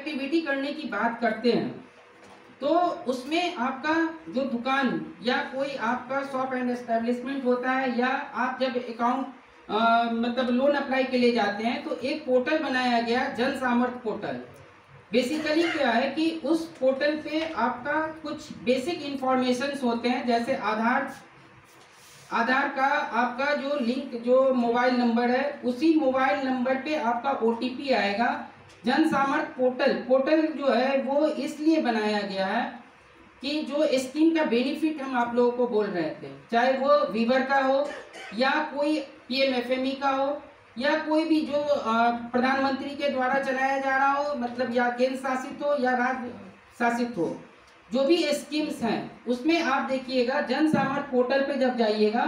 Activity करने की बात करते हैं तो उसमें आपका जो दुकान या कोई आपका शॉप एंड एस्टेब्लिशमेंट होता है, या आप जब अकाउंट मतलब लोन अप्लाई के लिए जाते हैं तो एक पोर्टल बनाया गया, जन सामर्थ्य पोर्टल। बेसिकली क्या है कि उस पोर्टल पे आपका कुछ बेसिक इंफॉर्मेशंस होते हैं, जैसे आधार का आपका जो लिंक, जो मोबाइल नंबर है, उसी मोबाइल नंबर पे आपका OTP आएगा। जन सामर्थ्य पोर्टल जो है वो इसलिए बनाया गया है कि जो स्कीम का बेनिफिट हम आप लोगों को बोल रहे थे, चाहे वो वीवर का हो या कोई PMFME का हो या कोई भी जो प्रधानमंत्री के द्वारा चलाया जा रहा हो, मतलब या केंद्र शासित हो या राज्य शासित हो, जो भी स्कीम्स हैं उसमें आप देखिएगा जन सामर्थ्य पोर्टल पे जब जाइएगा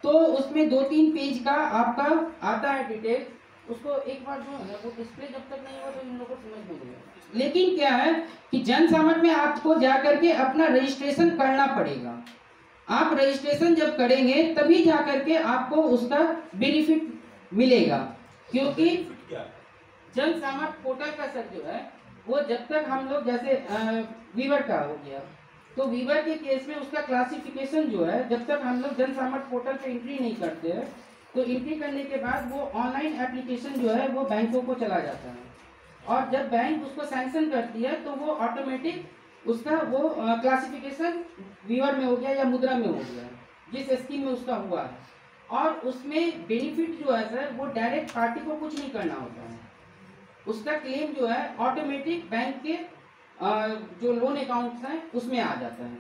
तो उसमें 2-3 पेज का आपका आता है डिटेल। उसको एक बार जो है वो डिस्प्ले जब तक नहीं हो तो इन लोगों को समझ नहीं आएगा। लेकिन क्या है कि जन सामर्थ्य में आपको जाकर के अपना रजिस्ट्रेशन करना पड़ेगा। आप रजिस्ट्रेशन जब करेंगे तभी जाकर के आपको उसका बेनिफिट मिलेगा, क्योंकि जन सामर्थ्य पोर्टल का सर जो है वो जब तक हम लोग, जैसे वीवर का हो गया तो वीवर के केस में उसका क्लासिफिकेशन जो है जब तक हम लोग जन सामर्थ्य पोर्टल पे एंट्री नहीं करते हैं तो एंट्री करने के बाद वो ऑनलाइन एप्लीकेशन जो है वो बैंकों को चला जाता है, और जब बैंक उसको सैंक्शन करती है तो वो ऑटोमेटिक उसका वो क्लासिफिकेशन वीवर में हो गया या मुद्रा में हो गया, जिस स्कीम में उसका हुआ है। और उसमें बेनिफिट जो है सर वो डायरेक्ट पार्टी को कुछ नहीं करना होता है, उसका क्लेम जो है ऑटोमेटिक बैंक के जो लोन अकाउंट्स हैं उसमें आ जाता है।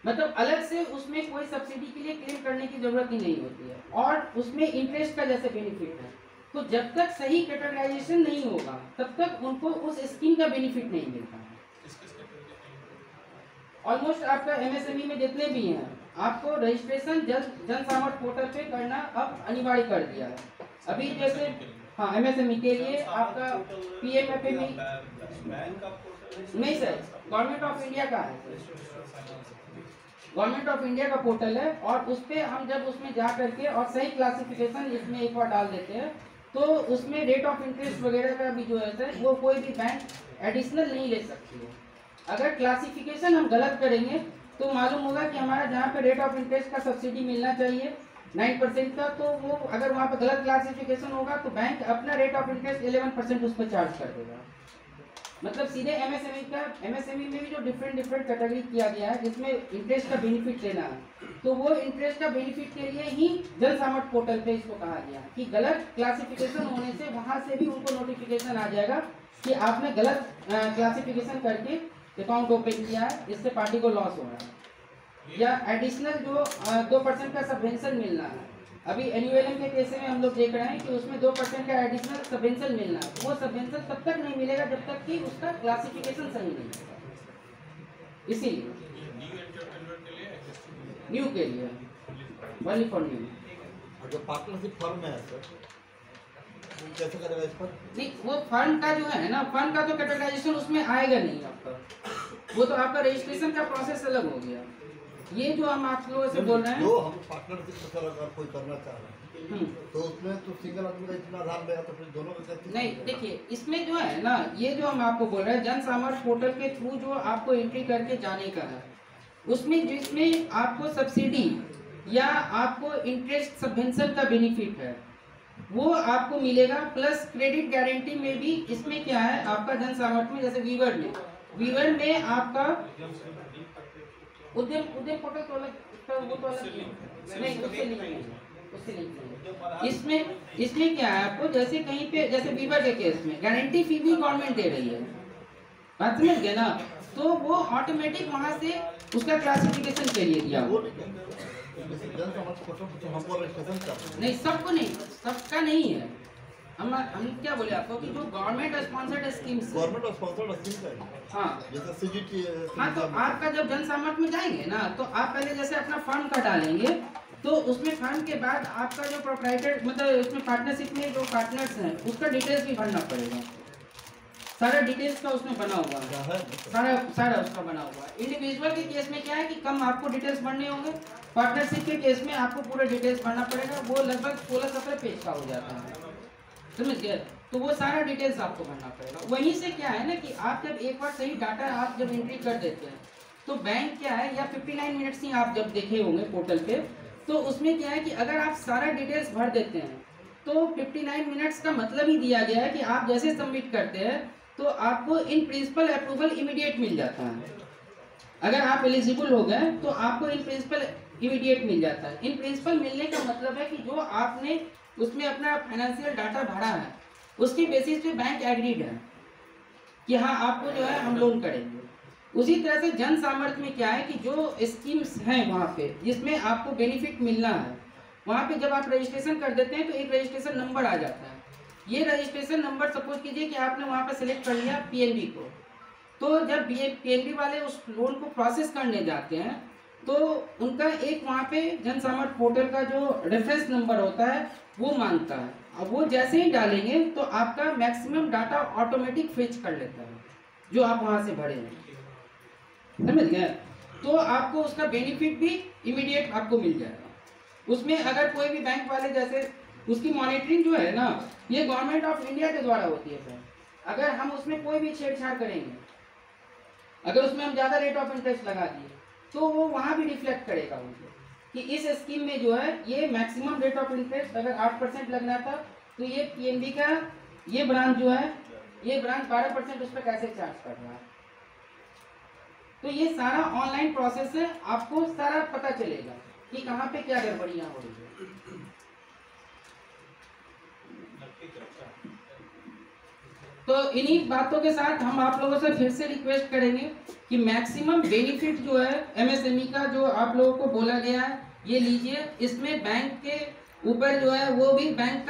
मतलब अलग से उसमें कोई सब्सिडी के लिए क्लेम करने की जरूरत ही नहीं होती है, और उसमें इंटरेस्ट का जैसे बेनिफिट है। तो जब तक सही कैटेगराइजेशन नहीं होगा तब तक उनको उस स्कीम का बेनिफिट नहीं मिलता है। ऑलमोस्ट आपका MSME में जितने भी हैं आपको रजिस्ट्रेशन जन सामर्थ्य पोर्टल पे करना अब अनिवार्य कर दिया है। अभी जैसे हाँ MSME के लिए आपका PMFME नहीं सर, गवर्नमेंट ऑफ इंडिया का है, गवर्नमेंट ऑफ इंडिया का पोर्टल है, और उस पर हम जब उसमें जा करके और सही क्लासिफिकेशन इसमें एक बार डाल देते हैं तो उसमें रेट ऑफ इंटरेस्ट वगैरह का भी जो है सर वो कोई भी बैंक एडिशनल नहीं ले सकती है। अगर क्लासिफिकेशन हम गलत करेंगे तो मालूम होगा कि हमारा जहाँ पे रेट ऑफ इंटरेस्ट का सब्सिडी मिलना चाहिए 9% का, तो वो अगर वहाँ पे गलत क्लासिफिकेशन होगा तो बैंक अपना रेट ऑफ इंटरेस्ट 11% उस पर चार्ज कर देगा। मतलब सीधे MSME में भी जो डिफरेंट कैटेगरी किया गया है जिसमें इंटरेस्ट का बेनिफिट लेना है, तो वो इंटरेस्ट का बेनिफिट के लिए ही जन सामर्थ्य पोर्टल पे इसको कहा गया है कि गलत क्लासिफिकेशन होने से वहाँ से भी उनको नोटिफिकेशन आ जाएगा कि आपने गलत क्लासिफिकेशन करके अकाउंट ओपन किया है, इससे पार्टी को लॉस हो रहा है, या एडिशनल जो 2% का सबवेंशन मिलना है। अभी NULM के केस में हम लोग देख रहे हैं कि उसमें 2% का एडिशनल सबवेंशन मिलना है, वो सबवेंशन तब तक नहीं मिलेगा जब तक कि उसका क्लासिफिकेशन सही नहीं होगा। इसीलिए न्यू के लिए ओनली फॉर न्यू। जो पार्टनरशिप फर्म है सर कैसे करेगा इस पर? नहीं, वो फंड का जो है ना, फंड का तो कैटेगराइजेशन उसमें आएगा नहीं आपका, वो तो आपका रजिस्ट्रेशन का प्रोसेस अलग हो गया। ये जो हम आप लोगों से बोल रहे हैं, जो हम पार्टनरशिप अगर कोई करना चाह रहे हैं तो उसमें तो सिंगल आदमी का इतना आधार लेगा तो फिर दोनों का नहीं। देखिए इसमें जो है ना, ये जो हम आपको बोल रहे हैं जन सामर्थ्य पोर्टल के थ्रू जो आपको एंट्री करके जाने का है, उसमें जिसमें आपको सब्सिडी या आपको इंटरेस्ट सबवेंशन का बेनिफिट है वो आपको मिलेगा, प्लस क्रेडिट गारंटी में भी। इसमें क्या है आपका जन सामर्थ्य में, जैसे वीवर में आपका उद्यम पोर्टल तो अलग, वो तो अलग नहीं, उससे नहीं। इसमें क्या है आपको, जैसे कहीं पे जैसे वीवर के केस में गारंटी फी भी गवर्नमेंट दे रही है, बात समझ गए ना, तो वो ऑटोमेटिक वहां से उसका क्लासिफिकेशन चाहिए दिया। नहीं, सबको नहीं, सबका नहीं है। हम क्या बोले आपको कि जो गवर्नमेंट स्पॉन्सर्ड स्कीम्स, हाँ जैसे CGT, हाँ, तो आपका जब जन सामर्थ्य में जाएंगे ना तो आप पहले जैसे अपना फंड का डालेंगे, तो उसमें फंड के बाद आपका जो प्रोप्राइटर, मतलब इसमें पार्टनरशिप में जो पार्टनर्स हैं उसका डिटेल्स भी भरना पड़ेगा। सारा डिटेल्स का उसमें बना हुआ है, सारा उसका बना हुआ है। इंडिविजुअल के केस में क्या है कि कम आपको डिटेल्स भरने होंगे, पार्टनरशिप के केस में आपको पूरा डिटेल्स भरना पड़ेगा। वो लगभग 16-17 पेज का हो जाता है, समझ गए। तो वो सारा डिटेल्स आपको भरना पड़ेगा। वहीं से क्या है ना कि आप जब एक बार सही डाटा आप जब एंट्री कर देते हैं तो बैंक क्या है, या 59 मिनट्स ही आप जब देखे होंगे पोर्टल पे, तो उसमें क्या है कि अगर आप सारा डिटेल्स भर देते हैं तो 59 मिनट्स का मतलब ही दिया गया है कि आप जैसे सबमिट करते हैं तो आपको इन प्रिंसिपल अप्रूवल इमीडिएट मिल जाता है। अगर आप एलिजिबल हो गए तो आपको इन प्रिंसिपल इमीडिएट मिल जाता है। इन प्रिंसिपल मिलने का मतलब है कि जो आपने उसमें अपना फाइनेंशियल डाटा भरा है उसके बेसिस पे बैंक एग्रीड है कि हाँ आपको जो है हम लोन करेंगे। उसी तरह से जन सामर्थ्य में क्या है कि जो स्कीम्स हैं वहाँ पे जिसमें आपको बेनिफिट मिलना है, वहाँ पे जब आप रजिस्ट्रेशन कर देते हैं तो एक रजिस्ट्रेशन नंबर आ जाता है। ये रजिस्ट्रेशन नंबर सपोज कीजिए कि आपने वहाँ पर सिलेक्ट कर लिया पीएनबी को, तो जब पीएनबी वाले उस लोन को प्रोसेस करने जाते हैं तो उनका एक वहाँ पे जन सामर्थ्य पोर्टल का जो रेफरेंस नंबर होता है वो मांगता है। अब वो जैसे ही डालेंगे तो आपका मैक्सिमम डाटा ऑटोमेटिक फेच कर लेता है जो आप वहाँ से भरे हैं, समझ गए? तो आपको उसका बेनिफिट भी इमीडिएट आपको मिल जाएगा। उसमें अगर कोई भी बैंक वाले जैसे उसकी मॉनिटरिंग जो है ना ये गवर्नमेंट ऑफ इंडिया के द्वारा होती है सर। अगर हम उसमें कोई भी छेड़छाड़ करेंगे, अगर उसमें हम ज़्यादा रेट ऑफ इंटरेस्ट लगा दिए तो वो वहाँ भी रिफ्लेक्ट करेगा उनको कि इस स्कीम में जो है ये मैक्सिमम रेट ऑफ इंटरेस्ट अगर 8% लगना था तो ये पीएनबी का ये ब्रांच जो है ये ब्रांच 12% उस पर कैसे चार्ज कर रहा है। तो ये सारा ऑनलाइन प्रोसेस है, आपको सारा पता चलेगा कि कहाँ पे क्या गड़बड़ियाँ हो रही है। तो इन्हीं बातों के साथ हम आप लोगों से फिर से रिक्वेस्ट करेंगे कि मैक्सिमम बेनिफिट जो है एमएसएमई का जो आप लोगों को बोला गया है ये लीजिए। इसमें बैंक के ऊपर जो है वो भी बैंक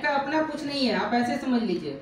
का अपना कुछ नहीं है, आप ऐसे समझ लीजिए